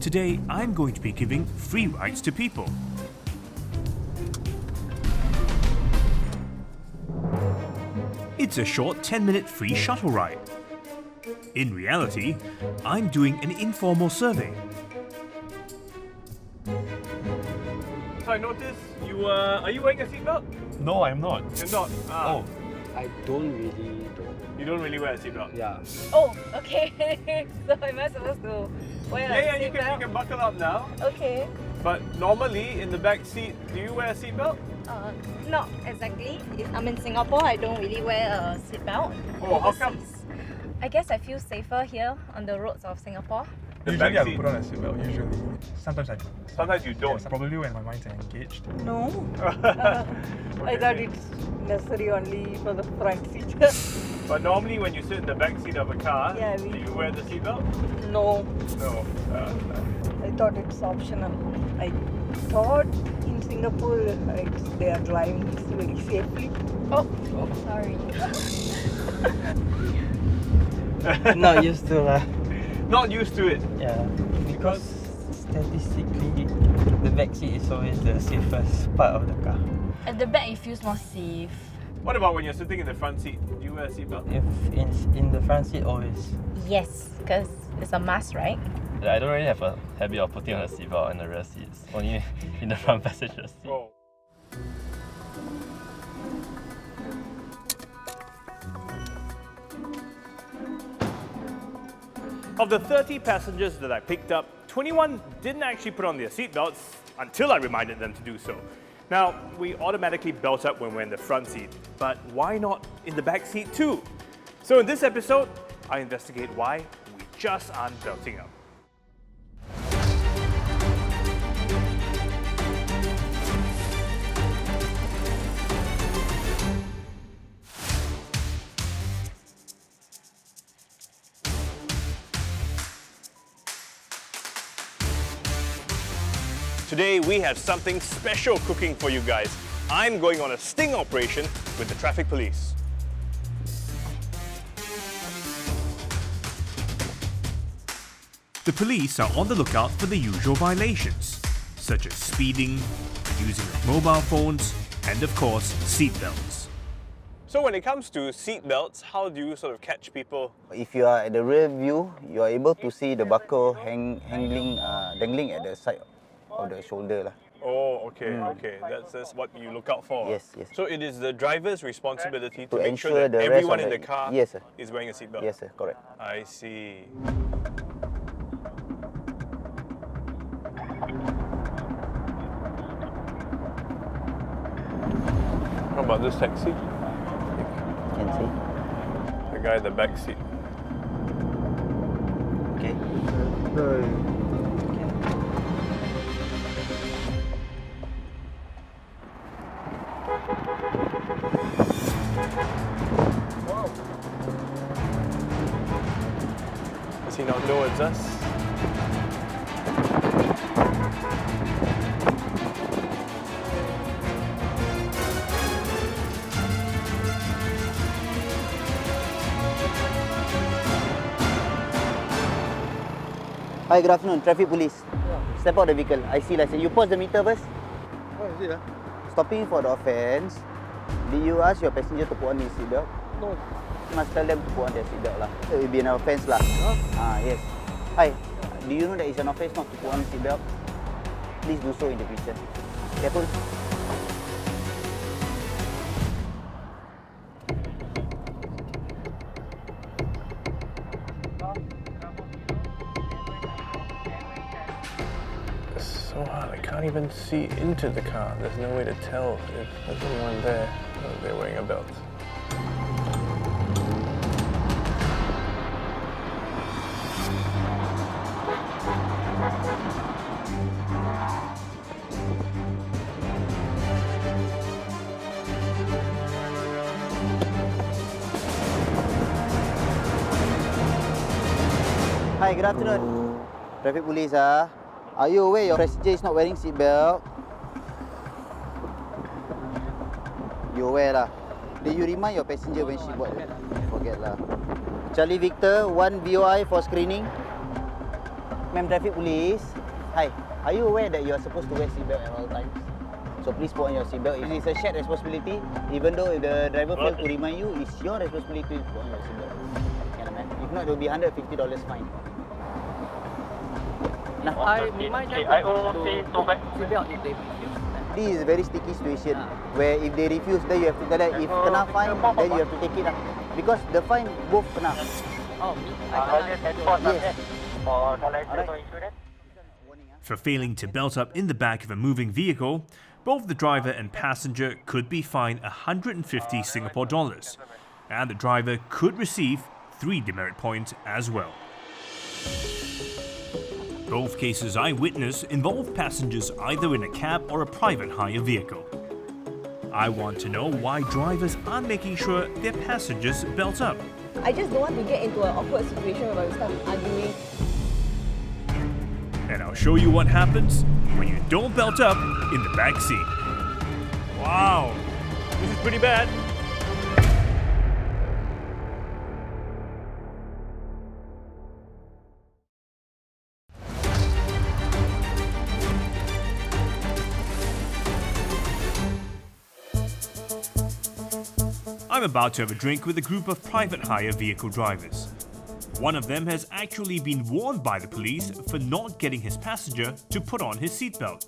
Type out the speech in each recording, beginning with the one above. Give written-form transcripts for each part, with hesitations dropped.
Today, I'm going to be giving free rides to people. It's a short 10-minute free shuttle ride. In reality, I'm doing an informal survey. So I noticed you are you wearing a seatbelt? No, I'm not. You're not. Ah. Oh, I don't really do. You don't really wear a seatbelt? Yeah. Oh, okay. So am I supposed to wear Yeah, a you seatbelt? can buckle up now. Okay. But normally in the back seat, do you wear a seatbelt? Not exactly. I'm in Singapore. I don't really wear a seatbelt. Oh, how come? Overseas. I guess I feel safer here on the roads of Singapore. The usually back I seat. put on a seatbelt. Usually, sometimes I don't. Sometimes you don't. Yes, probably when my mind's engaged. No, I thought it's necessary only for the front seat. But normally when you sit in the back seat of a car, Yeah, do we- you wear the seatbelt? No, No. I thought it's optional. I thought in Singapore they are driving very safely. Oh, sorry. Not used to lah. Not used to it. Yeah. Because statistically, the back seat is always the safest part of the car. At the back, it feels more safe. What about when you're sitting in the front seat? Do you wear a seatbelt? If in the front seat, always. Yes, because it's a must, right? I don't really have a habit of putting on a seatbelt in the rear seats, only in the front passenger seat. Oh. Of the 30 passengers that I picked up, 21 didn't actually put on their seatbelts until I reminded them to do so. Now, we automatically belt up when we're in the front seat, but why not in the back seat too? So in this episode, I investigate why we just aren't belting up. Today we have something special cooking for you guys. I'm going on a sting operation with the traffic police. The police are on the lookout for the usual violations, such as speeding, using of mobile phones, and of course, seatbelts. So when it comes to seat belts, how do you sort of catch people? If you are at the rear view, you are able to see the buckle dangling at the side of the shoulder lah. Oh, okay, okay. That's what you look out for. Yes, yes. So it is the driver's responsibility to To make sure ensure that the rest everyone of in the- the car Yes, sir. is wearing a seatbelt. Yes, sir, correct. I see. How about this taxi? Can see. The guy in the back seat. Okay. Is he not towards us? Hi, good afternoon, traffic police. Step out the vehicle. I see license. You pause the meter first. What is it? Stopping for the offence. Did you ask your passenger to put on his seatbelt? No. You must tell them to put on their seatbelt lah. It will be an offence lah. Yes. Hi. Do you know that it's an offence not to put on seatbelt? Please do so in the future. Careful. It's so hard. I can't even see into the car. There's no way to tell if there's anyone there. They're wearing a belt. Hi, good afternoon. Traffic police Are you aware your passenger is not wearing seatbelt? You aware lah. Did you remind your passenger when she bought it? Forget lah. Charlie Victor, 1 VOI for screening. Ma'am, traffic police. Hi, are you aware that you are supposed to wear seatbelt at all times? So please put on your seatbelt. It's a shared responsibility. Even though if the driver failed to remind you, it's your responsibility to put on your seatbelt. Yeah, man. If not, it will be $150 fine. Nah. I remind them to seatbelt if they refuse. This is a very sticky situation where if they refuse, then you have to tell them. If kena fine, then you have to take it. Because the fine both kena. Oh, I kena. Yes. Alright. For failing to belt up in the back of a moving vehicle, both the driver and passenger could be fined 150 Singapore dollars, and the driver could receive 3 demerit points as well. Both cases I witnessed involve passengers either in a cab or a private hire vehicle. I want to know why drivers aren't making sure their passengers belt up. I just don't want to get into an awkward situation where we start arguing. And I'll show you what happens when you don't belt up in the back seat. Wow, this is pretty bad. I'm about to have a drink with a group of private hire vehicle drivers. One of them has actually been warned by the police for not getting his passenger to put on his seatbelt.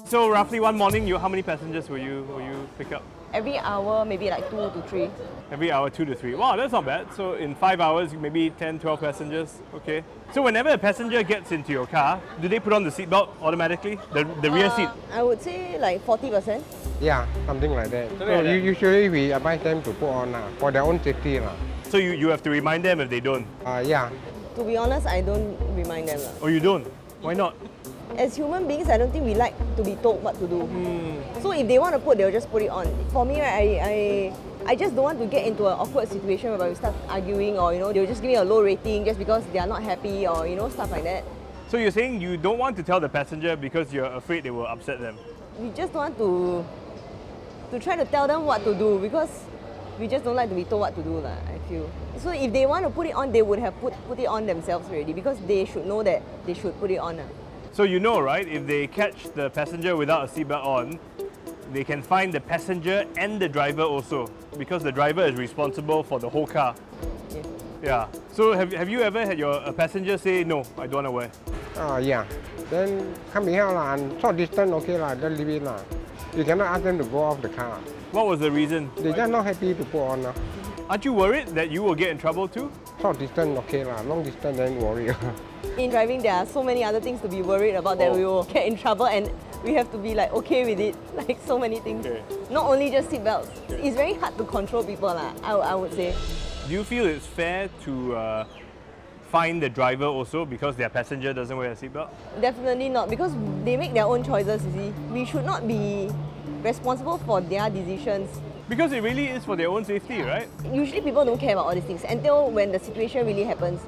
So roughly one morning, how many passengers will you pick up? Every hour, maybe like 2 to 3. Every hour, 2 to 3. Wow, that's not bad. So in 5 hours, maybe 10, 12 passengers. Okay. So whenever a passenger gets into your car, do they put on the seatbelt automatically? The rear seat? I would say like 40%. Yeah, something like that. So usually we advise them to put on for their own safety. So you have to remind them if they don't? Yeah. To be honest, I don't remind them. Oh, you don't? Why not? As human beings, I don't think we like to be told what to do. So if they want to put, they'll just put it on. For me, I just don't want to get into an awkward situation where we start arguing or, they'll just give me a low rating just because they are not happy or, stuff like that. So you're saying you don't want to tell the passenger because you're afraid they will upset them? We just want to try to tell them what to do because we just don't like to be told what to do, I feel. So if they want to put it on, they would have put it on themselves already because they should know that they should put it on. So you know, right, if they catch the passenger without a seatbelt on, they can fine the passenger and the driver also because the driver is responsible for the whole car. Yeah. Yeah. So have you ever had a passenger say, no, I don't want to wear? Yeah. Then come here and short distance, okay, then leave it. You cannot ask them to go off the car. What was the reason? They're just not happy to put on. Aren't you worried that you will get in trouble too? Short distance, okay, long distance, then worry. In driving, there are so many other things to be worried about that we will get in trouble and we have to be like okay with it, like so many things. Okay. Not only just seatbelts. It's very hard to control people, I would say. Do you feel it's fair to fine the driver also because their passenger doesn't wear a seatbelt? Definitely not, because they make their own choices, you see. We should not be responsible for their decisions. Because it really is for their own safety, right? Usually people don't care about all these things until when the situation really happens.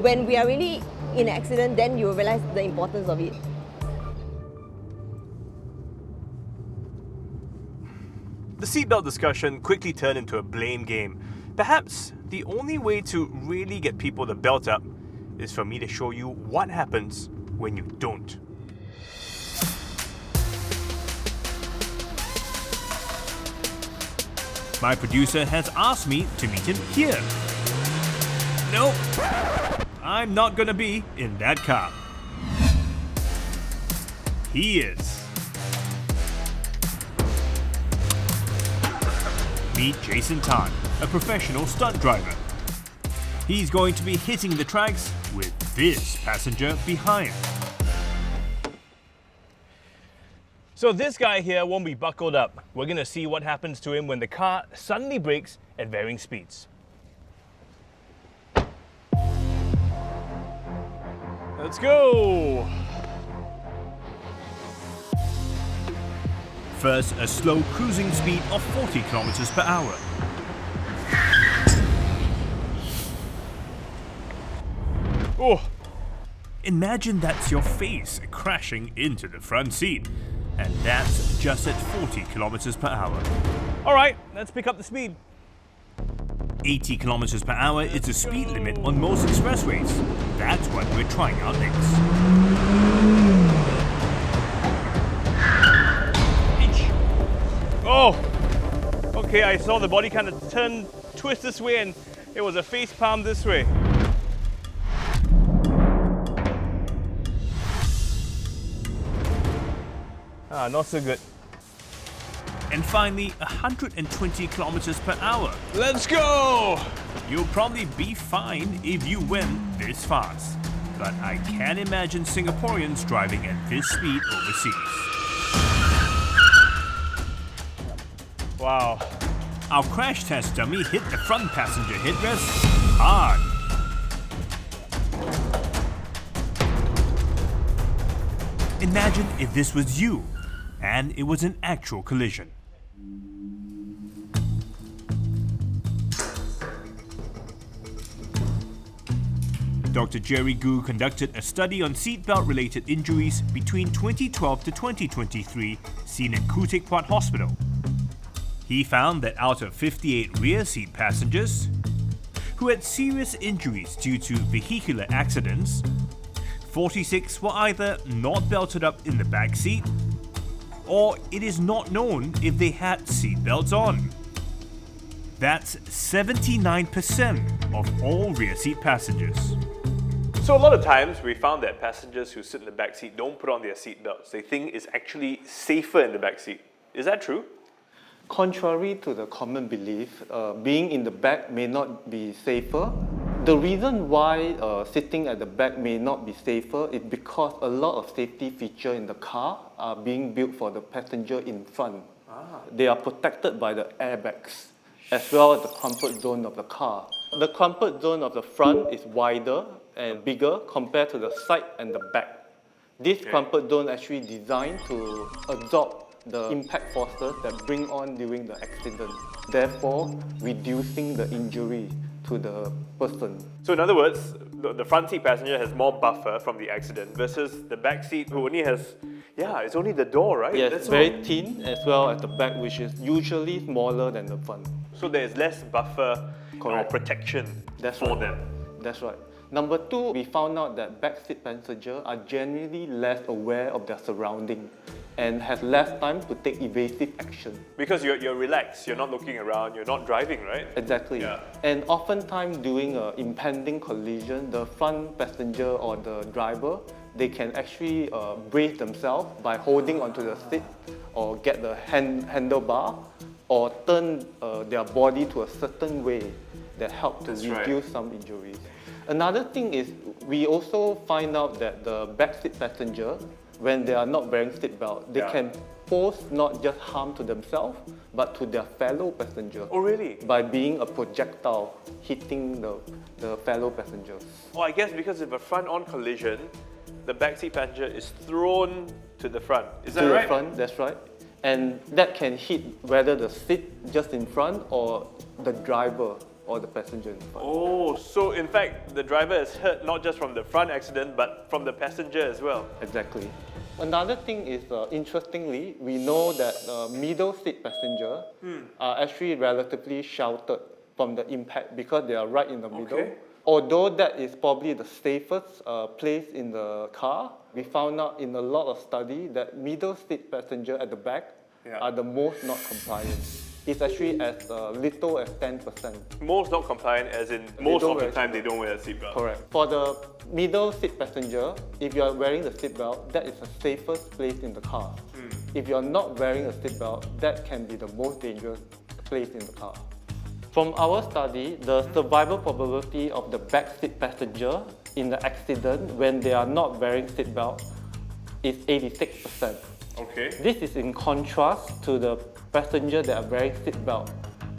When we are really in an accident, then you realize the importance of it. The seatbelt discussion quickly turned into a blame game. Perhaps the only way to really get people to belt up is for me to show you what happens when you don't. My producer has asked me to meet him here. Nope, I'm not gonna be in that car. He is. Meet Jason Tan, a professional stunt driver. He's going to be hitting the tracks with this passenger behind. So this guy here won't be buckled up. We're going to see what happens to him when the car suddenly brakes at varying speeds. Let's go! First, a slow cruising speed of 40 kilometers per hour. Oh! Imagine that's your face crashing into the front seat. And that's just at 40 kilometers per hour. Alright, let's pick up the speed. 80 kilometers per hour is the speed limit on most expressways. That's what we're trying out next. Oh! Okay, I saw the body kind of turn, twist this way, and it was a face palm this way. Not so good. And finally, 120 kilometers per hour. Let's go! You'll probably be fine if you went this fast. But I can't imagine Singaporeans driving at this speed overseas. Wow. Our crash test dummy hit the front passenger headrest hard. Imagine if this was you, and it was an actual collision. Dr. Jerry Gu conducted a study on seatbelt-related injuries between 2012 to 2023 seen at Khoo Teck Puat Hospital. He found that out of 58 rear seat passengers who had serious injuries due to vehicular accidents, 46 were either not belted up in the back seat, or it is not known if they had seatbelts on. That's 79% of all rear seat passengers. So a lot of times we found that passengers who sit in the back seat don't put on their seatbelts. They think it's actually safer in the back seat. Is that true? Contrary to the common belief, being in the back may not be safer. The reason why sitting at the back may not be safer is because a lot of safety features in the car are being built for the passenger in front. They are protected by the airbags, as well as the comfort zone of the car. The comfort zone of the front is wider and bigger compared to the side and the back. This comfort zone actually designed to absorb the impact forces that bring on during the accident, therefore reducing the injury to the person. So in other words, the front seat passenger has more buffer from the accident versus the back seat who only has, it's only the door, right? Yes, That's very all. thin, as well as the back, which is usually smaller than the front. So there's less buffer or protection for them. That's right. Number two, we found out that backseat passengers are generally less aware of their surroundings and have less time to take evasive action. Because you're relaxed, you're not looking around, you're not driving, right? Exactly. Yeah. And oftentimes during an impending collision, the front passenger or the driver, they can actually brace themselves by holding onto the seat or get the handlebar or turn their body to a certain way that help to reduce some injuries. Another thing is we also find out that the backseat passenger, when they are not wearing seatbelt, they can pose not just harm to themselves, but to their fellow passengers. Oh, really? By being a projectile hitting the fellow passengers. Oh, I guess because of a front-on collision, the backseat passenger is thrown to the front. Is that right? To the front, that's right. And that can hit whether the seat just in front or the driver or the passenger in front. Oh, so in fact, the driver is hurt not just from the front accident, but from the passenger as well. Exactly. Another thing is, interestingly, we know that middle seat passengers are actually relatively sheltered from the impact because they are right in the middle. Okay. Although that is probably the safest place in the car, we found out in a lot of studies that middle seat passengers at the back are the most not compliant. It's actually as little as 10%. Most not compliant as in most of the time they don't wear a seatbelt. Correct. For the middle seat passenger, if you are wearing the seatbelt, that is the safest place in the car. If you are not wearing a seatbelt, that can be the most dangerous place in the car. From our study, the survival probability of the back seat passenger in the accident when they are not wearing seatbelt is 86%. Okay. This is in contrast to the passenger that are wearing seatbelt,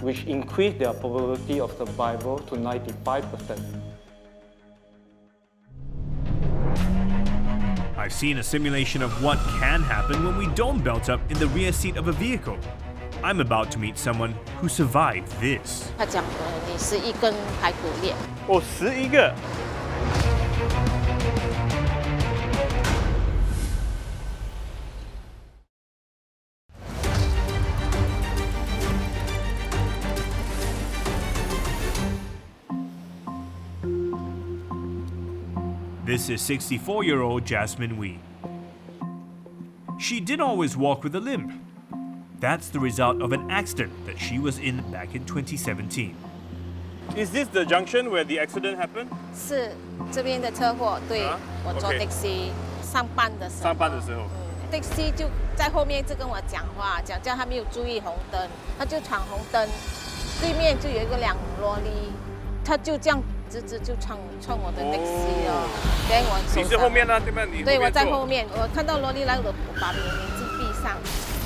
which increase their probability of survival to 95%. I've seen a simulation of what can happen when we don't belt up in the rear seat of a vehicle. I'm about to meet someone who survived this. 他讲你11根排骨链。哦，11个。This is 64-year-old Jasmine Wee. She did always walk with a limp. That's the result of an accident that she was in back in 2017. Is this the junction where the accident happened? 是这边的车祸，对，我坐 OK taxi 上班的时候，上班的时候， taxi 就在后面就跟我讲话，讲叫他没有注意红灯，他就闯红灯，对面就有一个两萝莉，他就这样直直就撞我的 taxi 哦，等我手上。你是后面啊，对吧？你对，我在后面，我看到萝莉来，我把眼睛闭上，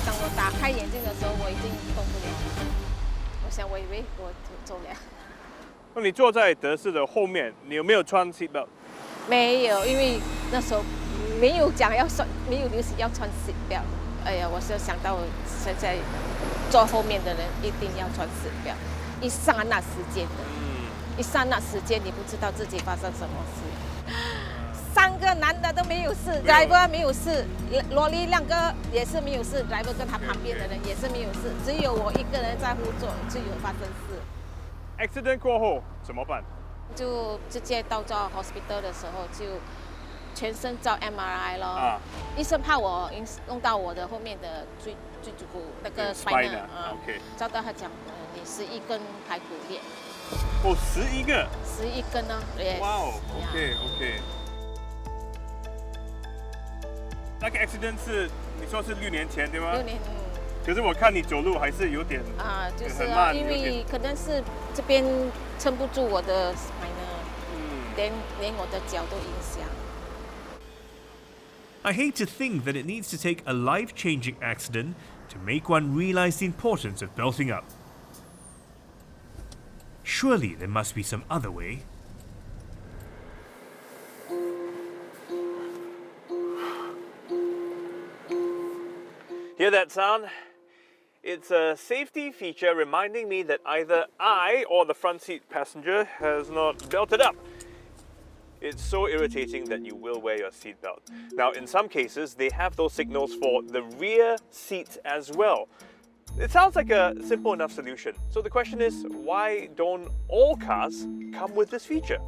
当我打开眼睛的时候，我已经动不了了，我想我以为我走了。 那你坐在德士的后面，你有没有穿 seatbelt？ 没有，因为那时候没有讲要穿，没有流行要穿 seatbelt。哎呀，我就想到我现在坐后面的人一定要穿 seatbelt， 一刹那时间的，一刹那时间你不知道自己发生什么事。3个男的都没有事 ，driver 没有事，萝莉2个也是没有事 ，driver 跟他旁边的人也是没有事，只有我一个人在后座就有发生事。 accident 过后怎么办？就直接到hospital 的时候就全身照 MRI 咯。啊，医生怕我弄到我的后面的椎骨那个 spine ，OK。照到他讲，你11根排骨裂。哦，11个。11根呢 ？Yes。哇哦 ，OK。那个 accident 是你说是6年前对吗6年。 可是我看你走路还是有点就是很慢，因为可能是这边撑不住我的 spine，连我的脚都影响。I hate to think that it needs to take a life-changing accident to make one realize the importance of belting up. Surely there must be some other way. Hear that sound? It's a safety feature reminding me that either I or the front seat passenger has not belted up. It's so irritating that you will wear your seatbelt. Now, in some cases, they have those signals for the rear seats as well. It sounds like a simple enough solution. So the question is, why don't all cars come with this feature?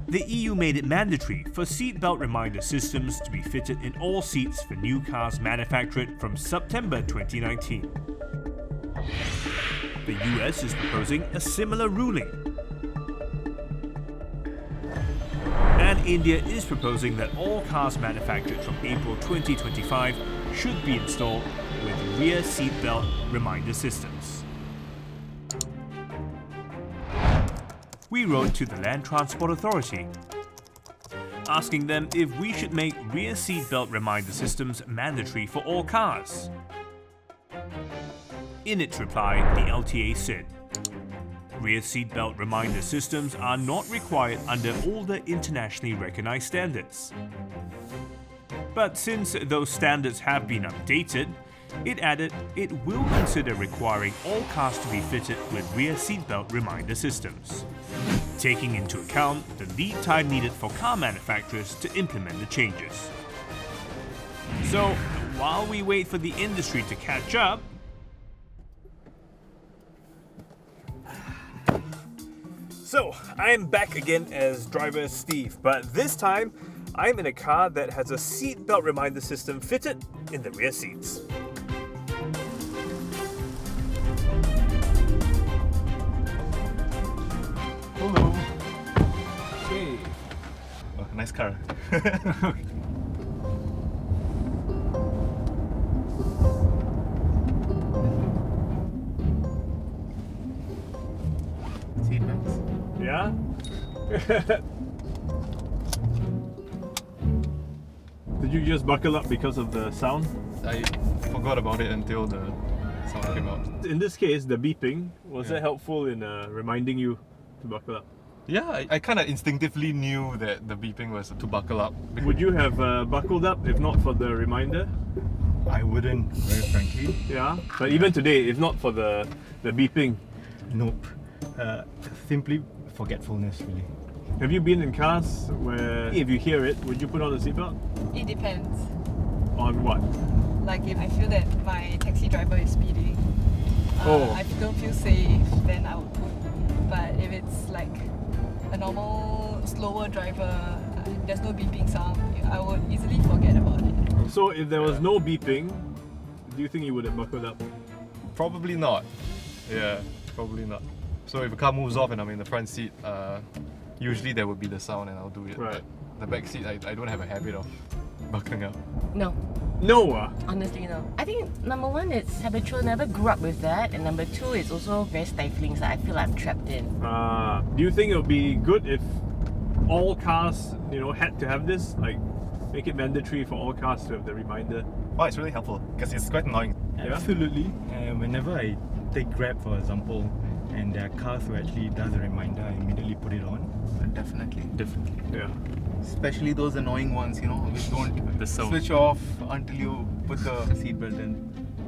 The EU made it mandatory for seatbelt reminder systems to be fitted in all seats for new cars manufactured from September 2019. The US is proposing a similar ruling. And India is proposing that all cars manufactured from April 2025 should be installed with rear seatbelt reminder systems. We wrote to the Land Transport Authority, asking them if we should make rear seatbelt reminder systems mandatory for all cars. In its reply, the LTA said, rear seatbelt reminder systems are not required under all the internationally recognized standards. But since those standards have been updated, it added it will consider requiring all cars to be fitted with rear seatbelt reminder systems, taking into account the lead time needed for car manufacturers to implement the changes. So, while we wait for the industry to catch up, So, I'm back again as driver Steve, but this time I'm in a car that has a seatbelt reminder system fitted in the rear seats. Hello. Hey. Oh, nice car. Yeah? Did you just buckle up because of the sound? I forgot about it until the sound came out. In this case, the beeping, was that helpful in reminding you to buckle up? Yeah, I kind of instinctively knew that the beeping was to buckle up. Would you have buckled up if not for the reminder? I wouldn't, very frankly. Yeah? But even today, if not for the beeping? Nope. Simply forgetfulness, really. Have you been in cars where if you hear it, would you put on a seatbelt? It depends. On what? Like if I feel that my taxi driver is speeding, I don't feel safe, then I would put but if it's like a normal, slower driver, there's no beeping sound, I would easily forget about it. So if there was no beeping, do you think you would have buckled up? Probably not. Yeah, probably not. So if a car moves off and I'm in the front seat, usually there would be the sound and I'll do it. Right. But the back seat, I don't have a habit of buckling up. No. No? Honestly, no. I think number one, it's habitual, never grew up with that. And number two, it's also very stifling, so I feel like I'm trapped in. Do you think it would be good if all cars, had to have this? Like, make it mandatory for all cars to have the reminder? Oh, it's really helpful because it's quite annoying. Yeah? Absolutely. Whenever I take Grab, for example, and there are cars who actually does a reminder, I immediately put it on. Definitely. Yeah. Especially those annoying ones, which don't switch off until you put the seatbelt in.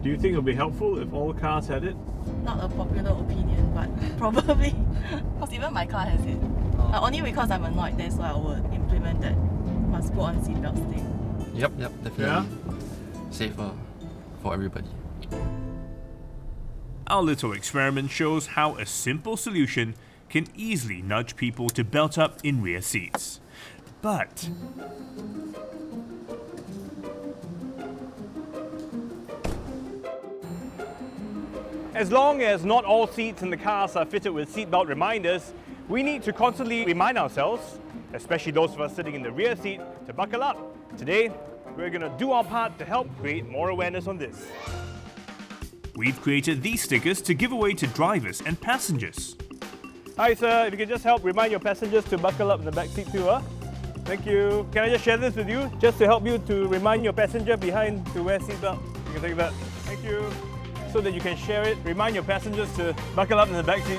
Do you think it would be helpful if all cars had it? Not a popular opinion, but probably. Because even my car has it. Only because I'm annoyed, that's why I would implement that must put on seatbelts thing. Yep, definitely. Yeah? Safer for everybody. Our little experiment shows how a simple solution can easily nudge people to belt up in rear seats. But as long as not all seats in the cars are fitted with seatbelt reminders, we need to constantly remind ourselves, especially those of us sitting in the rear seat, to buckle up. Today, we're going to do our part to help create more awareness on this. we've created these stickers to give away to drivers and passengers. Hi sir, if you could just help remind your passengers to buckle up in the back seat too, huh? Thank you. Can I just share this with you, just to help you to remind your passenger behind to wear seatbelt? You can take that. Thank you. So that you can share it, remind your passengers to buckle up in the back seat.